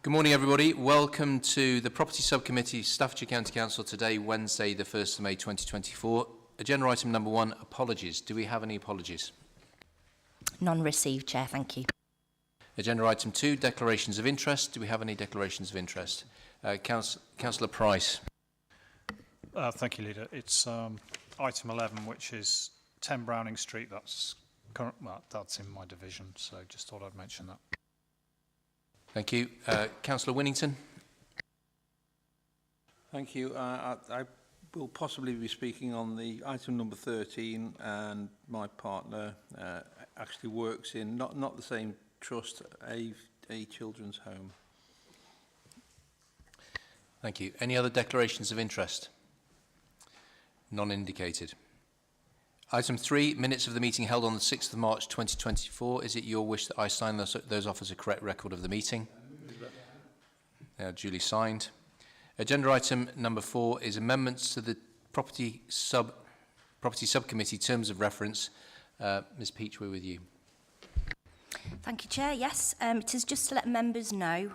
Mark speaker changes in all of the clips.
Speaker 1: Good morning, everybody. Welcome to the Property Subcommittee, Staffordshire County Council, today, Wednesday, the 1st of May 2024. Agenda item number 1, apologies. Do we have any apologies?
Speaker 2: None received, Chair. Thank you.
Speaker 1: Agenda item 2, declarations of interest. Do we have any declarations of interest? Councillor Price.
Speaker 3: Thank you, Leader. It's item 11, which is 10 Browning Street. That's in my division, so just thought I'd mention that.
Speaker 1: Thank you. Councillor Winnington.
Speaker 4: Thank you. I will possibly be speaking on the item number 13, and my partner actually works in not the same trust, a children's home.
Speaker 1: Thank you. Any other declarations of interest? None indicated. Item 3, minutes of the meeting held on the 6th of March 2024. Is it your wish that I sign those off as a correct record of the meeting? Duly signed. Agenda item number 4 is amendments to the Property Subcommittee terms of reference. Ms Peach, we're with you.
Speaker 2: Thank you, Chair. Yes, it is just to let members know,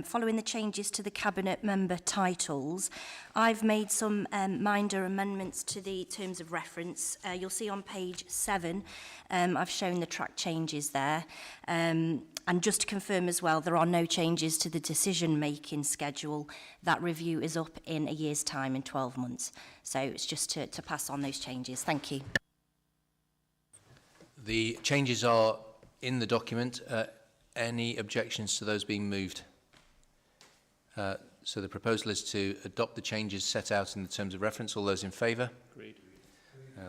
Speaker 2: following the changes to the Cabinet member titles, I've made some minor amendments to the terms of reference. You'll see on page 7, I've shown the track changes there. And just to confirm as well, there are no changes to the decision-making schedule. That review is up in a year's time, in 12 months. So it's just to pass on those changes. Thank you.
Speaker 1: The changes are in the document. Any objections to those being moved? So the proposal is to adopt the changes set out in the terms of reference. All those in favour? Agreed.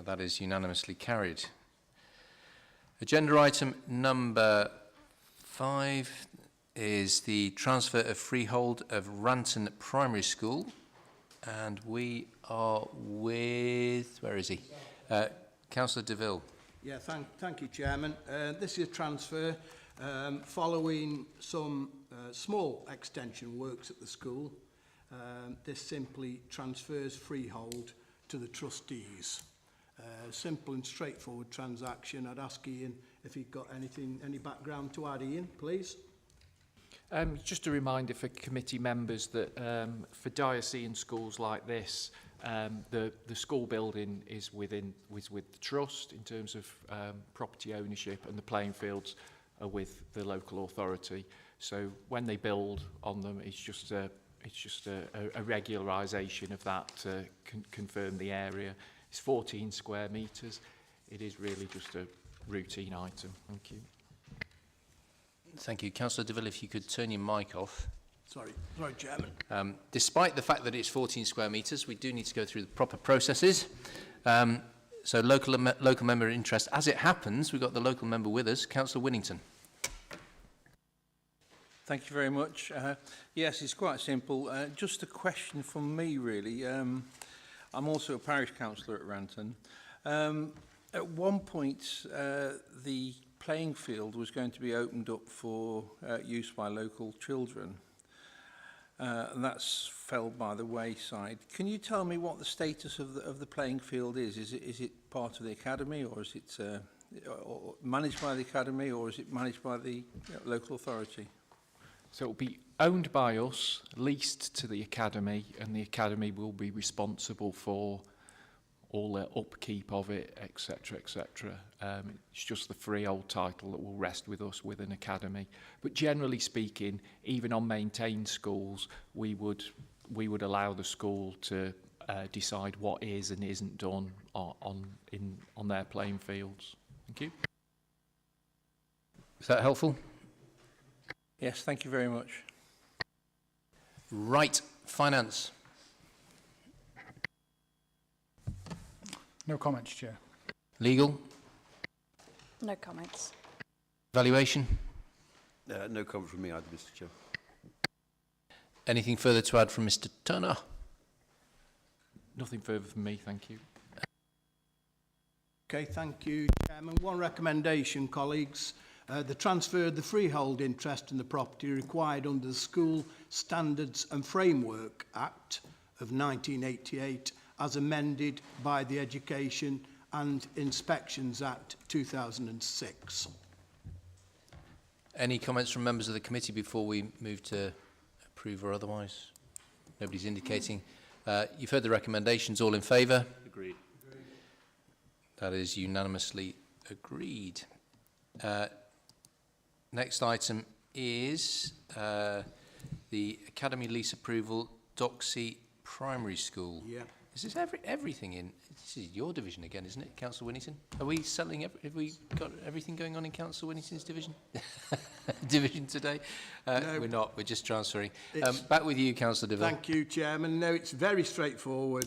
Speaker 1: That is unanimously carried. Agenda item number 5 is the transfer of freehold of Ranton Primary School. And we are with, where is he? Councillor DeVille.
Speaker 5: Yeah, thank you, Chairman. This is a transfer following some small extension works at the school. This simply transfers freehold to the trustees. Simple and straightforward transaction. I'd ask Ian if he'd got any background to add. Ian, please.
Speaker 6: Just a reminder for committee members that for diocesan schools like this, the school building is with the trust in terms of property ownership, and the playing fields are with the local authority. So when they build on them, it's just a regularisation of that to confirm the area. It's 14 square metres. It is really just a routine item. Thank you.
Speaker 1: Thank you. Councillor DeVille, if you could turn your mic off.
Speaker 5: Sorry, Chairman.
Speaker 1: Despite the fact that it's 14 square metres, we do need to go through the proper processes. So local member interest. As it happens, we've got the local member with us, Councillor Winnington.
Speaker 4: Thank you very much. Yes, it's quite simple. Just a question from me, really. I'm also a parish councillor at Ranton. At one point, the playing field was going to be opened up for use by local children. And that's fell by the wayside. Can you tell me what the status of the playing field is? Is it part of the academy, or is it or managed by the academy, or is it managed by the local authority?
Speaker 6: So it will be owned by us, leased to the academy, and the academy will be responsible for all the upkeep of it, etc., etc. It's just the freehold title that will rest with us with an academy. But generally speaking, even on maintained schools, we would allow the school to decide what is and isn't done on their playing fields. Thank you.
Speaker 1: Is that helpful?
Speaker 4: Yes, thank you very much.
Speaker 1: Right, finance.
Speaker 7: No comments, Chair.
Speaker 1: Legal.
Speaker 8: No comments.
Speaker 1: Valuation.
Speaker 9: No comment from me either, Mr. Chair.
Speaker 1: Anything further to add from Mr. Turner?
Speaker 6: Nothing further from me, thank you.
Speaker 5: Okay, thank you, Chairman. One recommendation, colleagues. The transfer of the freehold interest in the property required under the School Standards and Framework Act of 1988 as amended by the Education and Inspections Act 2006.
Speaker 1: Any comments from members of the committee before we move to approve or otherwise? Nobody's indicating. You've heard the recommendations. All in favour?
Speaker 9: Agreed.
Speaker 1: That is unanimously agreed. Next item is the Academy lease approval, Doxey Primary School.
Speaker 5: Yeah.
Speaker 1: Is this everything in? This is your division again, isn't it, Councillor Winnington? Are we selling? Have we got everything going on in Councillor Winnington's division? Division today?
Speaker 5: No.
Speaker 1: We're not. We're just transferring.
Speaker 5: It's-
Speaker 1: Back with you, Councillor Deville.
Speaker 5: Thank you, Chairman. No, it's very straightforward,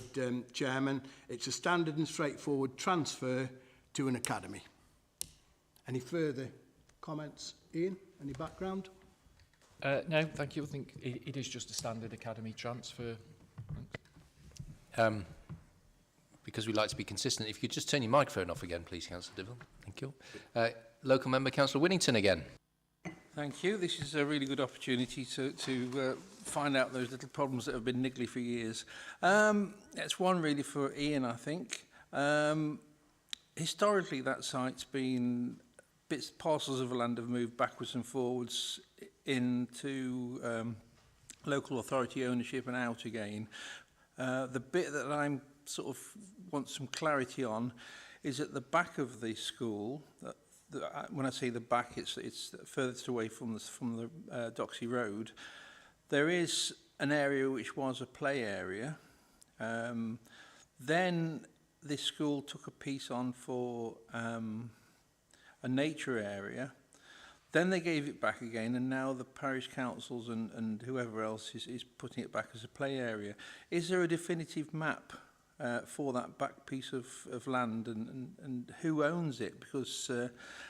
Speaker 5: Chairman. It's a standard and straightforward transfer to an academy. Any further comments, Ian? Any background?
Speaker 6: No, thank you. I think it is just a standard academy transfer.
Speaker 1: Because we like to be consistent, if you could just turn your microphone off again, please, Councillor Deville. Thank you. Local member, Councillor Winnington again.
Speaker 4: Thank you. This is a really good opportunity to find out those little problems that have been niggly for years. It's one really for Ian, I think. Historically, that site's been parcels of land have moved backwards and forwards into local authority ownership and out again. The bit that I'm sort of want some clarity on is at the back of the school. When I say the back, it's furthest away from the Doxey Road. There is an area which was a play area. Then this school took a piece on for a nature area. Then they gave it back again, and now the parish councils and whoever else is putting it back as a play area. Is there a definitive map for that back piece of land, and who owns it? Because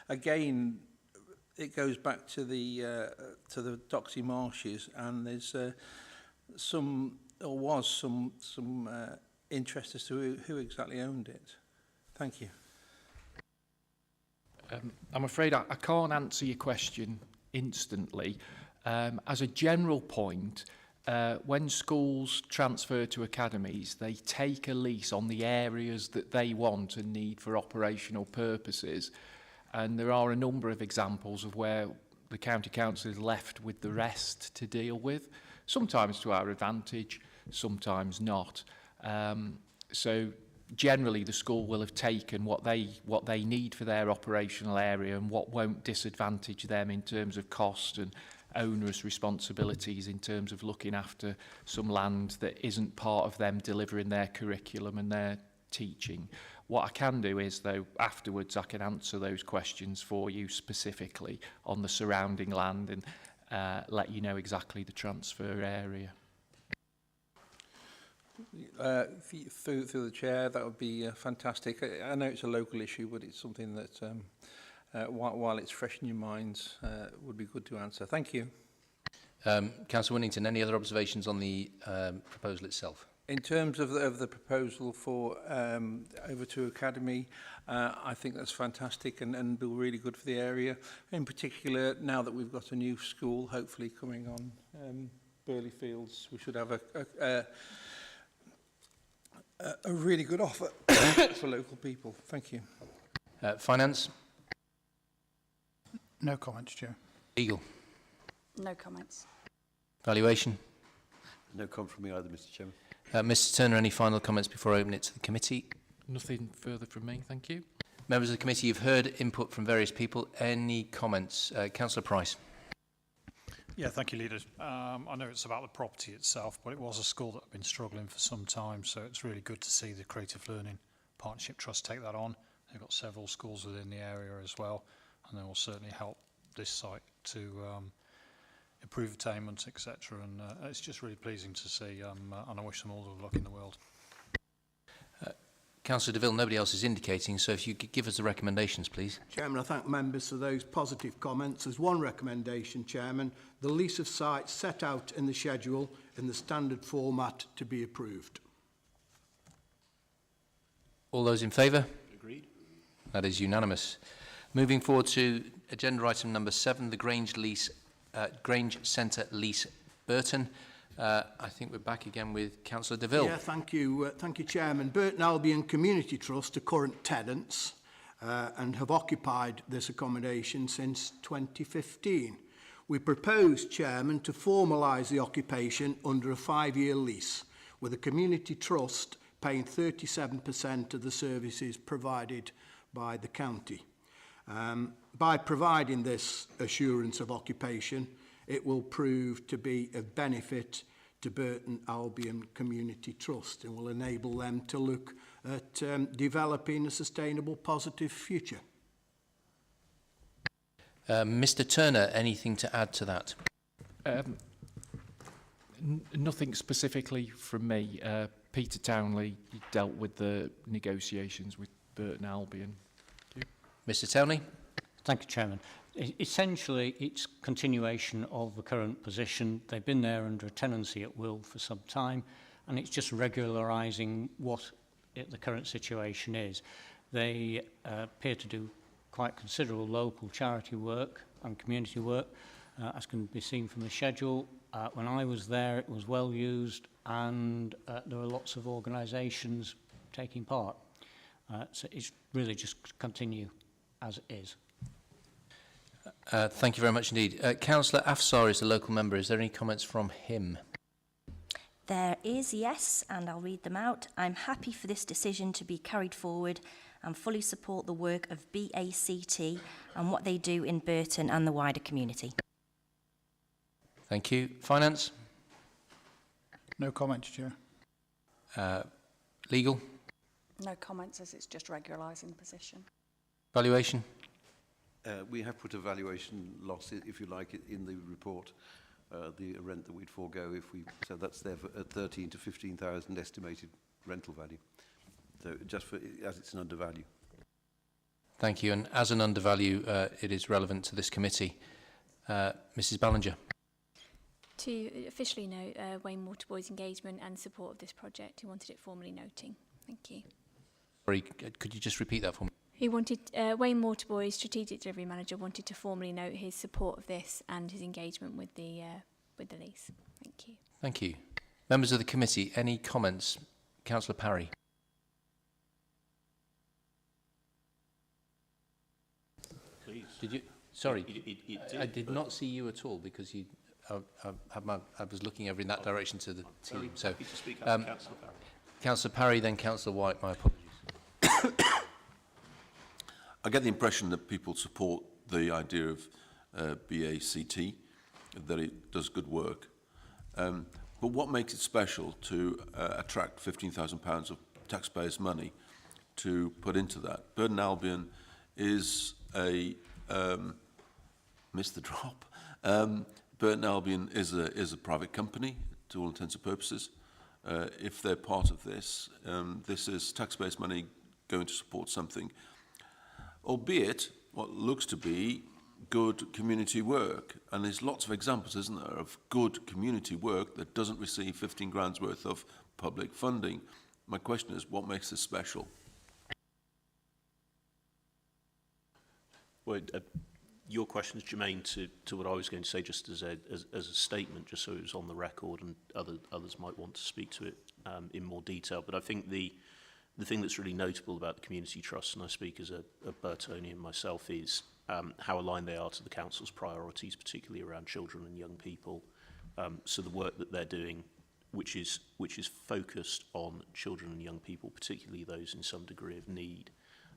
Speaker 4: again, it goes back to the Doxey Marshes, and there's some interest as to who exactly owned it. Thank you.
Speaker 6: I'm afraid I can't answer your question instantly. As a general point, when schools transfer to academies, they take a lease on the areas that they want and need for operational purposes. And there are a number of examples of where the county council is left with the rest to deal with, sometimes to our advantage, sometimes not. So generally the school will have taken what they need for their operational area and what won't disadvantage them in terms of cost and onerous responsibilities in terms of looking after some land that isn't part of them delivering their curriculum and their teaching. What I can do is, though, afterwards I can answer those questions for you specifically on the surrounding land and let you know exactly the transfer area.
Speaker 4: Through the chair, that would be fantastic. I know it's a local issue, but it's something that, while it's fresh in your minds, would be good to answer. Thank you.
Speaker 1: Councillor Winnington, any other observations on the proposal itself?
Speaker 4: In terms of the proposal for over to Academy, I think that's fantastic and be really good for the area. In particular, now that we've got a new school, hopefully coming on Burley Fields, we should have a really good offer for local people. Thank you.
Speaker 1: Finance?
Speaker 7: No comments, Chair.
Speaker 1: Legal?
Speaker 8: No comments.
Speaker 1: Valuation?
Speaker 9: No comment from me either, Mr. Chairman.
Speaker 1: Mr Turner, any final comments before I open it to the committee?
Speaker 6: Nothing further from me, thank you.
Speaker 1: Members of the committee, you've heard input from various people. Any comments? Councillor Price.
Speaker 3: Yeah, thank you, Leader. I know it's about the property itself, but it was a school that had been struggling for some time, so it's really good to see the Creative Learning Partnership Trust take that on. They've got several schools within the area as well, and they will certainly help this site to improve attainment, etc. And it's just really pleasing to see, and I wish them all the luck in the world.
Speaker 1: Councillor Deville, nobody else is indicating, so if you could give us the recommendations, please.
Speaker 5: Chairman, I thank members for those positive comments. As one recommendation, Chairman, the lease of sites set out in the schedule in the standard format to be approved.
Speaker 1: All those in favour?
Speaker 9: Agreed.
Speaker 1: That is unanimous. Moving forward to agenda item number 7, the Grange Centre lease, Burton. I think we're back again with Councillor Deville.
Speaker 5: Yeah, thank you, Chairman. Burton Albion Community Trust are current tenants and have occupied this accommodation since 2015. We propose, Chairman, to formalise the occupation under a 5-year lease, with a community trust paying 37% of the services provided by the county. By providing this assurance of occupation, it will prove to be of benefit to Burton Albion Community Trust and will enable them to look at developing a sustainable, positive future.
Speaker 1: Mr Turner, anything to add to that?
Speaker 6: Nothing specifically from me. Peter Townley dealt with the negotiations with Burton Albion.
Speaker 1: Mr Townley?
Speaker 7: Thank you, Chairman. Essentially, it's continuation of the current position. They've been there under a tenancy at will for some time, and it's just regularising what the current situation is. They appear to do quite considerable local charity work and community work, as can be seen from the schedule. When I was there, it was well used, and there were lots of organisations taking part. So it's really just continue as it is.
Speaker 1: Thank you very much indeed. Councillor Afsar is the local member. Is there any comments from him?
Speaker 2: There is, yes, and I'll read them out. I'm happy for this decision to be carried forward and fully support the work of BACT and what they do in Burton and the wider community.
Speaker 1: Thank you. Finance?
Speaker 3: No comments, Chair.
Speaker 1: Legal?
Speaker 8: No comments, as it's just regularising the position.
Speaker 1: Valuation?
Speaker 9: We have put a valuation loss, if you like, in the report, the rent that we'd forego if we, so that's there for 13 to 15,000 estimated rental value. So just for, as it's an undervalue.
Speaker 1: Thank you. And as an undervalue, it is relevant to this committee. Mrs Ballinger?
Speaker 10: To officially note Wayne Waterboy's engagement and support of this project, he wanted it formally noting. Thank you.
Speaker 1: Sorry, could you just repeat that for me?
Speaker 10: He wanted, Wayne Waterboy, Strategic Delivery Manager, wanted to formally note his support of this and his engagement with the lease. Thank you.
Speaker 1: Thank you. Members of the committee, any comments? Councillor Parry.
Speaker 11: Please.
Speaker 1: Did you? Sorry,
Speaker 11: It did,
Speaker 1: I did not see you at all because you. I was looking over in that direction to the team. So,
Speaker 11: happy to speak up, Councillor Parry.
Speaker 1: Councillor Parry, then Councillor White. My apologies.
Speaker 12: I get the impression that people support the idea of BACT, that it does good work. But what makes it special to attract £15,000 of taxpayers' money to put into that? Burton Albion is a missed the drop. Burton Albion is a private company to all intents and purposes. If they're part of this, this is taxpayers' money going to support something, albeit what looks to be good community work. And there's lots of examples, isn't there, of good community work that doesn't receive 15 grand's worth of public funding. My question is, what makes this special?
Speaker 11: Well, your question is germane to what I was going to say, just as a statement, just so it was on the record, and others might want to speak to it in more detail. But I think the thing that's really notable about the Community Trust, and I speak as a Burtonian myself, is how aligned they are to the Council's priorities, particularly around children and young people. So the work that they're doing, which is focused on children and young people, particularly those in some degree of need,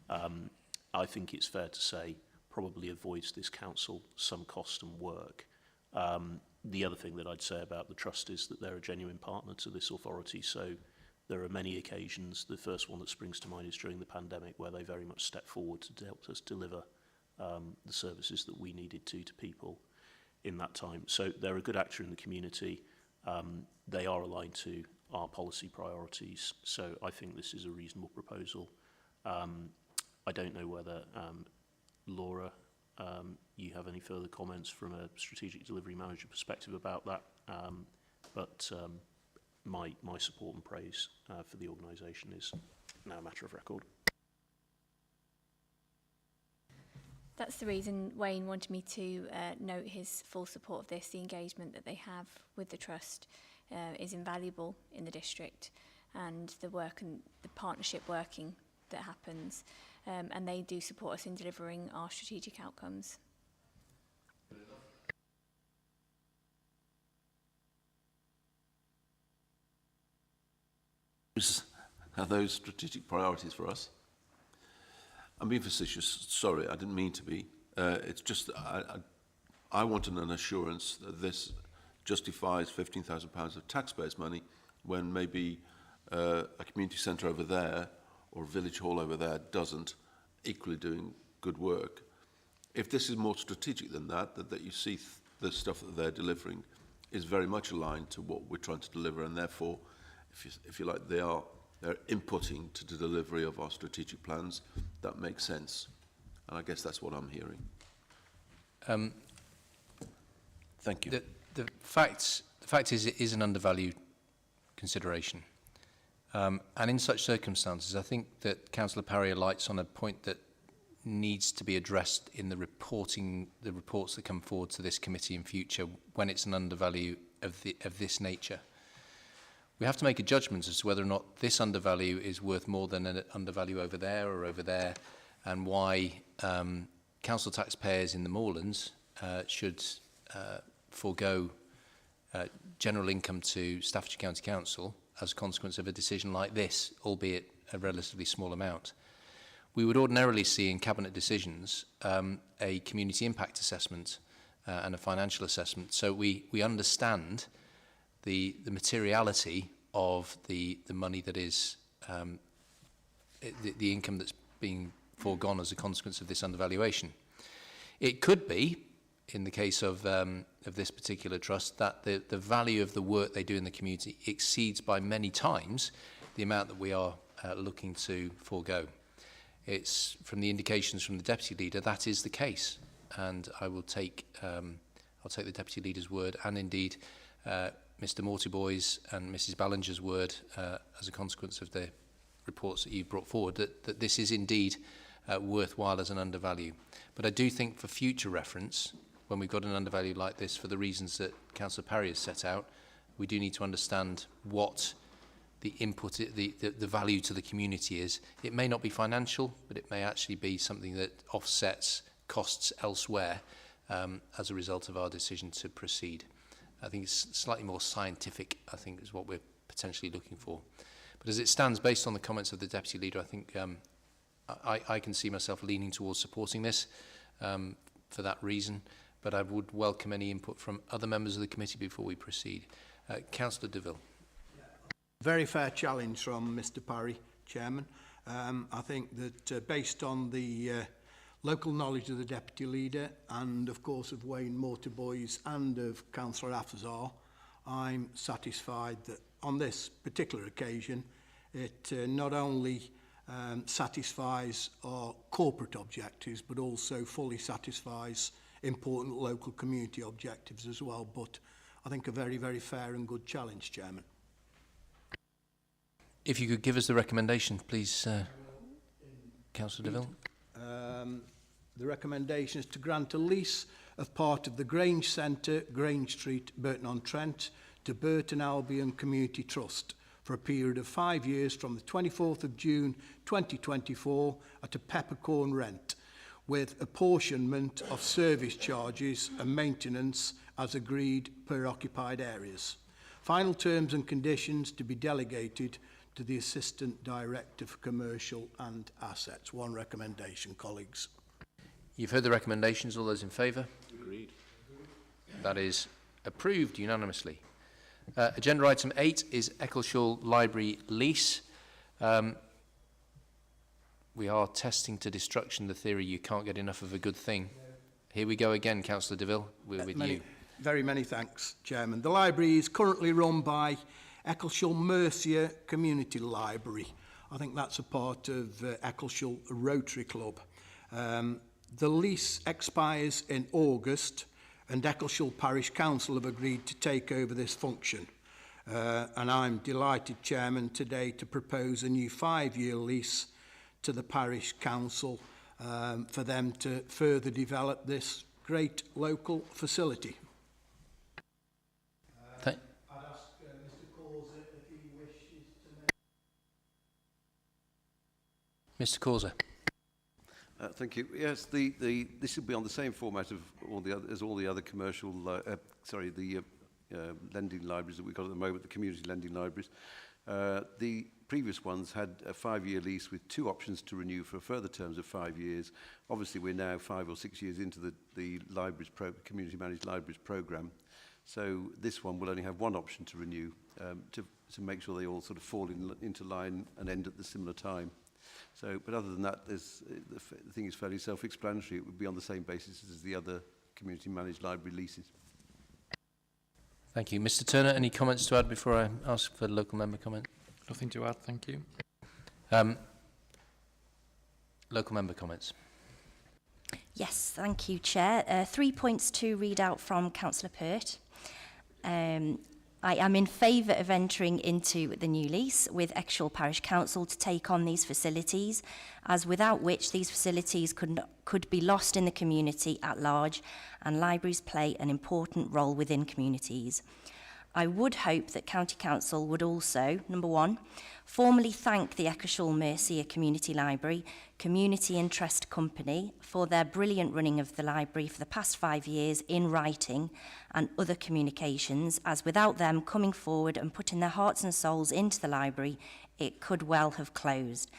Speaker 11: I think it's fair to say probably avoids this council some cost and work. The other thing that I'd say about the Trust is that they're a genuine partner to this authority, so there are many occasions, the first one that springs to mind is during the pandemic, where they very much stepped forward to help us deliver the services that we needed to people in that time. So they're a good actor in the community. They are aligned to our policy priorities, so I think this is a reasonable proposal. I don't know whether Laura, you have any further comments from a strategic delivery manager perspective about that, but my support and praise for the organisation is now a matter of record.
Speaker 10: That's the reason Wayne wanted me to note his full support of this. The engagement that they have with the Trust is invaluable in the district, and the work and the partnership working that happens, and they do support us in delivering our strategic outcomes.
Speaker 12: are those strategic priorities for us? I'm being facetious. Sorry, I didn't mean to be. It's just that I wanted an assurance that this justifies £15,000 of taxpayers' money when maybe a community centre over there or a village hall over there doesn't, equally doing good work. If this is more strategic than that, that you see the stuff that they're delivering is very much aligned to what we're trying to deliver, and therefore, if you like, they're inputting to the delivery of our strategic plans, that makes sense. And I guess that's what I'm hearing. Thank you.
Speaker 1: The fact is it is an undervalued consideration. And in such circumstances, I think that Councillor Parry alights on a point that needs to be addressed in the reports that come forward to this committee in future when it's an undervalue of this nature. We have to make a judgment as to whether or not this undervalue is worth more than an undervalue over there or over there, and why council taxpayers in the moorlands should forego general income to Staffordshire County Council as a consequence of a decision like this, albeit a relatively small amount. We would ordinarily see in cabinet decisions a community impact assessment and a financial assessment, so we understand the materiality of the money that is the income that's being foregone as a consequence of this undervaluation. It could be, in the case of this particular trust, that the value of the work they do in the community exceeds by many times the amount that we are looking to forego. It's from the indications from the deputy leader that is the case, and I will take I'll take the deputy leader's word, and indeed Mr. Mortiboy's and Mrs. Ballinger's word as a consequence of the reports that you've brought forward, that this is indeed worthwhile as an undervalue. But I do think for future reference, when we've got an undervalue like this, for the reasons that Councillor Parry has set out, we do need to understand what the input, the value to the community is. It may not be financial, but it may actually be something that offsets costs elsewhere as a result of our decision to proceed. I think it's slightly more scientific, I think, is what we're potentially looking for. But as it stands, based on the comments of the Deputy Leader, I think I can see myself leaning towards supporting this for that reason, but I would welcome any input from other members of the committee before we proceed. Councillor DeVille.
Speaker 5: Very fair challenge from Mr. Parry, Chairman. I think that based on the local knowledge of the Deputy Leader and, of course, of Wayne Mortiboy's and of Councillor Afzal, I'm satisfied that on this particular occasion, it not only satisfies our corporate objectives, but also fully satisfies important local community objectives as well. But I think a very, very fair and good challenge, Chairman.
Speaker 1: If you could give us the recommendation, please, Councillor DeVille.
Speaker 5: The recommendation is to grant a lease of part of the Grange Centre, Grange Street, Burton-on-Trent, to Burton Albion Community Trust for a period of 5 years from the 24th of June 2024 at a peppercorn rent, with apportionment of service charges and maintenance as agreed per occupied areas. Final terms and conditions to be delegated to the Assistant Director for Commercial and Assets. One recommendation, colleagues.
Speaker 1: You've heard the recommendations. All those in favour? Agreed. That is approved unanimously. Agenda item 8 is Eccleshall Library lease. We are testing to destruction the theory you can't get enough of a good thing. Here we go again, Councillor DeVille. We're with you.
Speaker 5: Very many thanks, Chairman. The library is currently run by Eccleshall Mercia Community Library. I think that's a part of Eccleshall Rotary Club. The lease expires in August, and Eccleshall Parish Council have agreed to take over this function. And I'm delighted, Chairman, today to propose a new 5-year lease to the Parish Council for them to further develop this great local facility. I'd ask Mr. Causer if he wishes to make...
Speaker 1: Mr. Causer.
Speaker 9: Thank you. Yes, this will be on the same format of all the other commercial, lending libraries that we've got at the moment, the community lending libraries. The previous ones had a 5-year lease with 2 options to renew for further terms of 5 years. Obviously, we're now 5 or 6 years into the libraries community managed libraries programme. So this one will only have 1 option to renew to make sure they all sort of fall into line and end at the similar time. So, but other than that, the thing is fairly self-explanatory. It would be on the same basis as the other community managed library leases.
Speaker 1: Thank you. Mr Turner, any comments to add before I ask for local member comment?
Speaker 6: Nothing to add, thank you.
Speaker 1: Local member comments.
Speaker 2: Yes, thank you, Chair. 3 points to read out from Councillor Pert. I am in favour of entering into the new lease with Exshall Parish Council to take on these facilities, as without which these facilities could be lost in the community at large, and libraries play an important role within communities. I would hope that County Council would also, number 1, formally thank the Eccleshall Mercia Community Library Community Interest Company for their brilliant running of the library for the past 5 years in writing and other communications, as without them coming forward and putting their hearts and souls into the library, it could well have closed.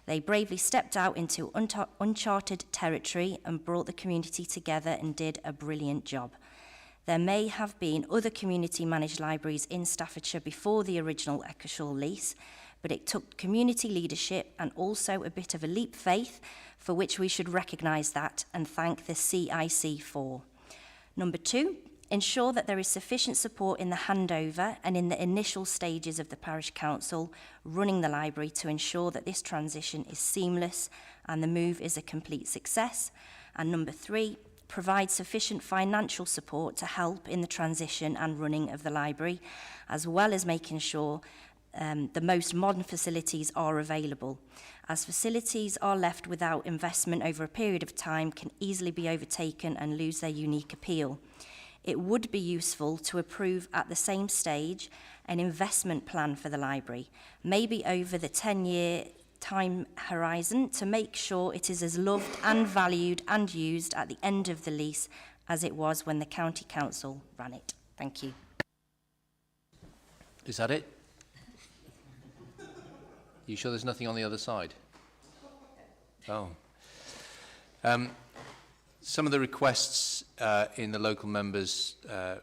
Speaker 2: They bravely stepped out into uncharted territory and brought the community together and did a brilliant job. There may have been other community-managed libraries in Staffordshire before the original Eccleshall lease, but it took community leadership and also a bit of a leap faith, for which we should recognise that and thank the CIC for. Number 2, ensure that there is sufficient support in the handover and in the initial stages of the parish council running the library to ensure that this transition is seamless and the move is a complete success. And number 3, provide sufficient financial support to help in the transition and running of the library, as well as making sure the most modern facilities are available, as facilities are left without investment over a period of time can easily be overtaken and lose their unique appeal. It would be useful to approve at the same stage an investment plan for the library, maybe over the 10-year time horizon, to make sure it is as loved and valued and used at the end of the lease as it was when the county council ran it. Thank you.
Speaker 1: Is that it? You sure there's nothing on the other side? Oh. Some of the requests in the local members'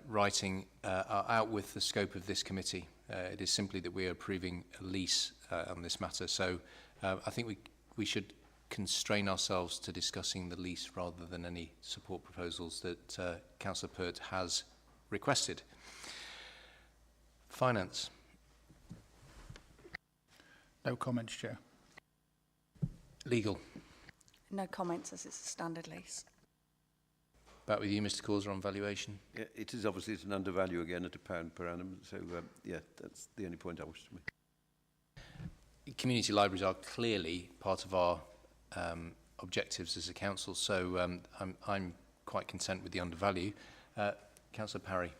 Speaker 1: writing are out with the scope of this committee. It is simply that we are approving a lease on this matter. So I think we should constrain ourselves to discussing the lease rather than any support proposals that Councillor Pert has requested. Finance.
Speaker 13: No comments, Chair.
Speaker 1: Legal.
Speaker 8: No comments, as it's a standard lease.
Speaker 1: Back with you, Mr. Causer, on valuation.
Speaker 9: Yeah, it is obviously it's an undervalue again at £1 per annum. So yeah, that's the only point I wish to make.
Speaker 1: Community libraries are clearly part of our objectives as a council, so I'm quite content with the undervalue. Councillor Parry.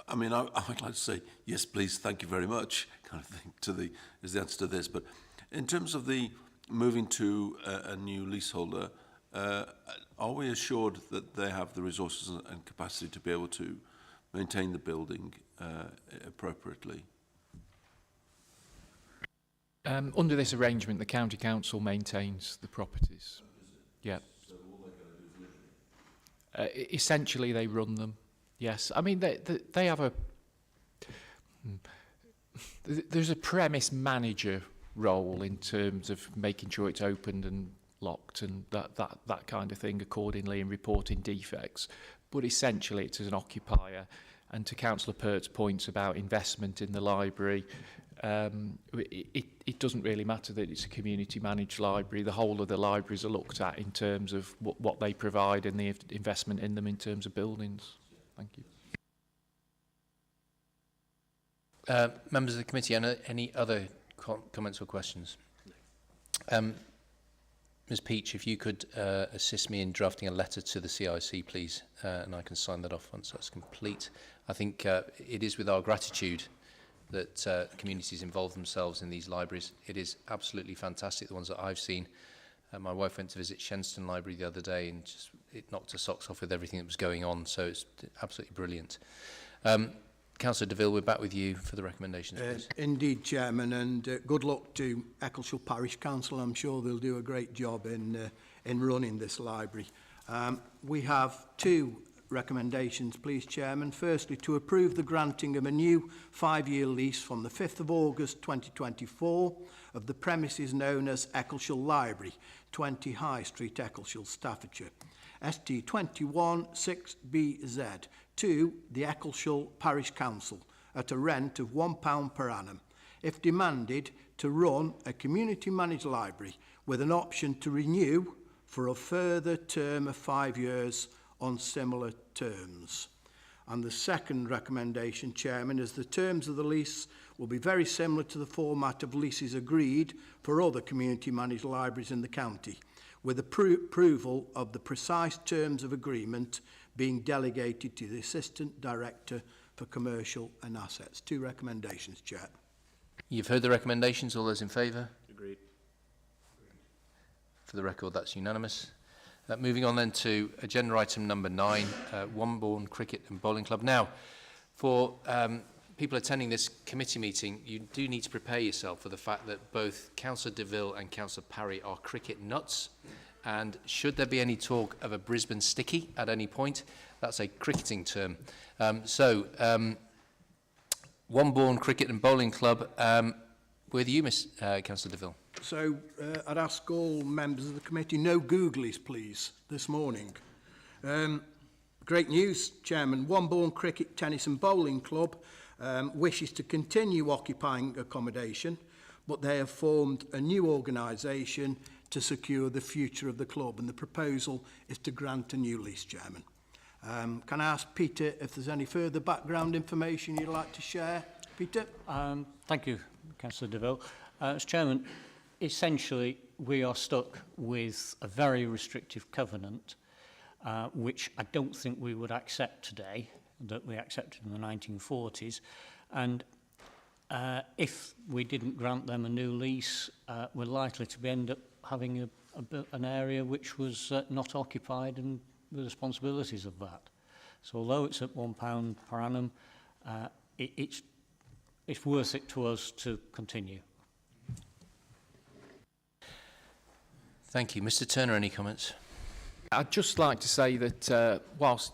Speaker 12: I mean, I'd like to say, yes, please, thank you very much, kind of thing, is the answer to this. But in terms of the moving to a new leaseholder, are we assured that they have the resources and capacity to be able to maintain the building appropriately?
Speaker 6: Under this arrangement, the county council maintains the properties. Yeah.
Speaker 12: So all they're going to do is live in them?
Speaker 6: Essentially, they run them. Yes, I mean they have a. There's a premise manager role in terms of making sure it's opened and locked and that kind of thing accordingly, and reporting defects. But essentially, it's as an occupier. And to Councillor Pert's points about investment in the library, it doesn't really matter that it's a community managed library. The whole of the libraries are looked at in terms of what they provide and the investment in them in terms of buildings. Thank you.
Speaker 1: Members of the committee, any other comments or questions? Ms Peach, if you could assist me in drafting a letter to the CIC, please, and I can sign that off once that's complete. I think it is with our gratitude that communities involve themselves in these libraries. It is absolutely fantastic, the ones that I've seen. My wife went to visit Shenstone Library the other day and just it knocked her socks off with everything that was going on, so it's absolutely brilliant. Councillor DeVille, we're back with you for the recommendations, please.
Speaker 5: Indeed, Chairman, and good luck to Eccleshall Parish Council. I'm sure they'll do a great job in running this library. We have two recommendations, please, Chairman. Firstly, to approve the granting of a new 5-year lease from the 5th of August 2024 of the premises known as Eccleshall Library, 20 High Street, Eccleshall, Staffordshire, ST21 6BZ, to the Eccleshall Parish Council at a rent of £1 per annum, if demanded to run a community managed library with an option to renew for a further term of 5 years on similar terms. And the second recommendation, Chairman, is the terms of the lease will be very similar to the format of leases agreed for other community managed libraries in the county, with approval of the precise terms of agreement being delegated to the Assistant Director for Commercial and Assets. Two recommendations, Chair.
Speaker 1: You've heard the recommendations. All those in favour?
Speaker 11: Agreed.
Speaker 1: For the record, that's unanimous. Moving on then to agenda item number 9, Wombourne Cricket and Bowling Club. Now, for people attending this committee meeting, you do need to prepare yourself for the fact that both Councillor DeVille and Councillor Parry are cricket nuts. And should there be any talk of a Brisbane sticky at any point, that's a cricketing term. Wombourne Cricket and Bowling Club, with you, Councillor DeVille.
Speaker 5: So I'd ask all members of the committee, no googlies, please, this morning. Great news, Chairman. Wombourne Cricket, Tennis and Bowling Club wishes to continue occupying accommodation, but they have formed a new organisation to secure the future of the club, and the proposal is to grant a new lease, Chairman. Can I ask Peter if there's any further background information you'd like to share? Peter?
Speaker 7: Thank you, Councillor DeVille. As Chairman, essentially we are stuck with a very restrictive covenant, which I don't think we would accept today, that we accepted in the 1940s. And if we didn't grant them a new lease, we're likely to end up having an area which was not occupied, and the responsibilities of that. So although it's at £1 per annum, it's worth it to us to continue.
Speaker 1: Thank you. Mr. Turner, any comments?
Speaker 6: I'd just like to say that whilst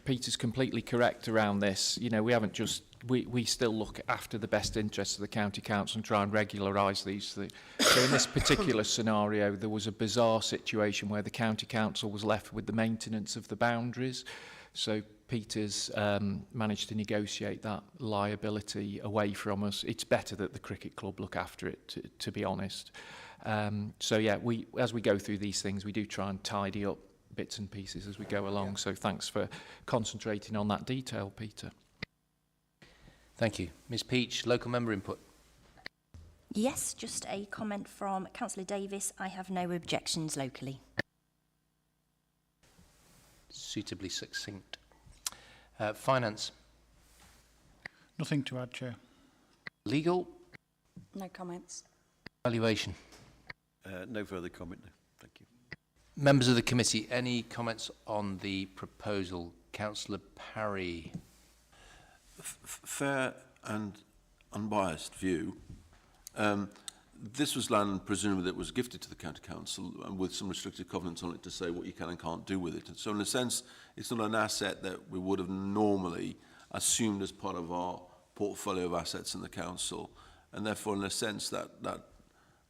Speaker 6: Peter's completely correct around this, you know, we haven't just, we still look after the best interests of the county council and try and regularise these things. So in this particular scenario, there was a bizarre situation where the county council was left with the maintenance of the boundaries. So Peter's managed to negotiate that liability away from us. It's better that the cricket club look after it, to be honest. So yeah, as we go through these things, we do try and tidy up bits and pieces as we go along. Yeah. So thanks for concentrating on that detail, Peter.
Speaker 1: Thank you. Ms. Peach, local member input.
Speaker 2: Yes, just a comment from Councillor Davis. I have no objections locally.
Speaker 1: Suitably succinct. Finance.
Speaker 13: Nothing to add, Chair.
Speaker 1: Legal.
Speaker 8: No comments.
Speaker 1: Valuation.
Speaker 9: No further comment, no. Thank you.
Speaker 1: Members of the committee, any comments on the proposal? Councillor Parry.
Speaker 12: Fair and unbiased view. This was land, presumably, that was gifted to the county council and with some restricted covenants on it to say what you can and can't do with it. And so in a sense, it's not an asset that we would have normally assumed as part of our portfolio of assets in the council. And therefore, in a sense, that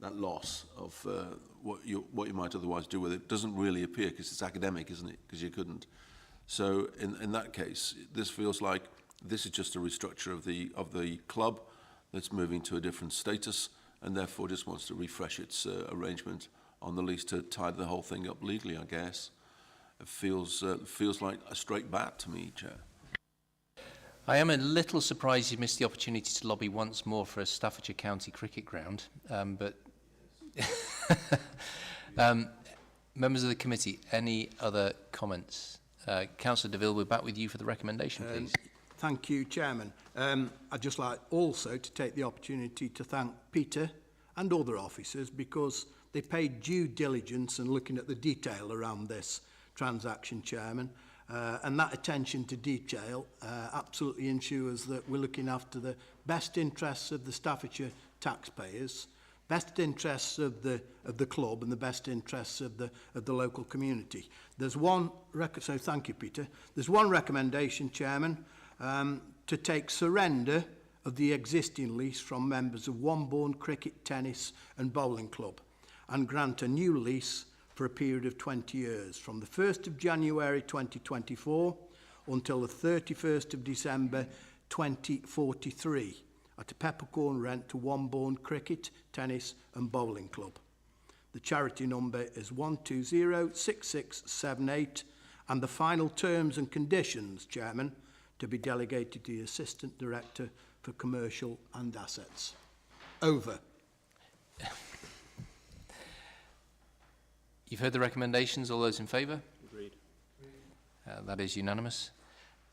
Speaker 12: loss of what you might otherwise do with it doesn't really appear, because it's academic, isn't it? Because you couldn't. So in that case, this feels like this is just a restructure of the club that's moving to a different status, and therefore just wants to refresh its arrangement on the lease to tie the whole thing up legally, I guess. It feels like a straight bat to me, Chair.
Speaker 1: I am a little surprised you missed the opportunity to lobby once more for a Staffordshire County cricket ground, but members of the committee, any other comments? Councillor DeVille, we're back with you for the recommendation, please.
Speaker 5: Thank you, Chairman. I'd just like also to take the opportunity to thank Peter and other officers, because they paid due diligence in looking at the detail around this transaction, Chairman. And that attention to detail absolutely ensures that we're looking after the best interests of the Staffordshire taxpayers, best interests of the club and the best interests of the local community. There's one, so thank you, Peter. There's one recommendation, Chairman, to take surrender of the existing lease from members of Wombourne Cricket, Tennis and Bowling Club and grant a new lease for a period of 20 years from the 1st of January 2024 until the 31st of December 2043 at a peppercorn rent to Wombourne Cricket, Tennis and Bowling Club. The charity number is 1206678 and the final terms and conditions, Chairman, to be delegated to the Assistant Director for Commercial and Assets. Over.
Speaker 1: You've heard the recommendations. All those in favour?
Speaker 11: Agreed.
Speaker 1: That is unanimous.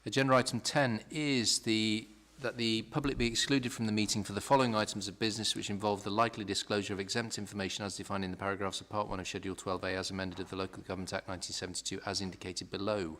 Speaker 1: Agenda item 10 is that the public be excluded from the meeting for the following items of business which involve the likely disclosure of exempt information as defined in the paragraphs of Part 1 of Schedule 12A as amended of the Local Government Act 1972 as indicated below.